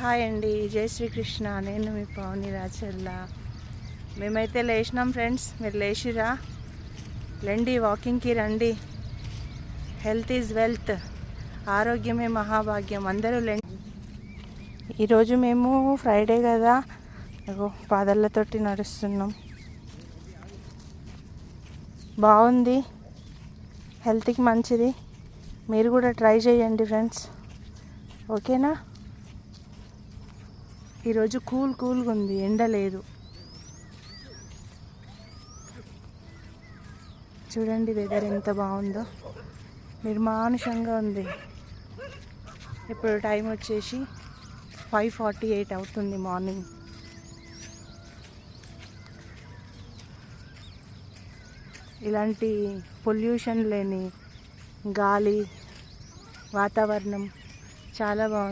Hi అండి, జై శ్రీకృష్ణ. నేను మీ పవని రాచల్ల. మేమైతే లేచినాం ఫ్రెండ్స్. మీరు లేచిరా? రండి, వాకింగ్కి రండి. హెల్త్ ఈజ్ వెల్త్, ఆరోగ్యమే మహాభాగ్యం. అందరూ రండి. ఈరోజు మేము ఫ్రైడే కదా, పాదళ్ళతోటి నడుస్తున్నాం. బాగుంది, హెల్త్కి మంచిది. మీరు కూడా ట్రై చేయండి ఫ్రెండ్స్, ఓకేనా? ఈరోజు కూల్గా ఉంది, ఎండ లేదు. చూడండి వెదర్ ఎంత బాగుందో, నిర్మానుషంగా ఉంది. ఇప్పుడు టైం వచ్చేసి 5:48 అవుతుంది మార్నింగ్. ఇలాంటి పొల్యూషన్ లేని గాలి, వాతావరణం చాలా బాగుంది.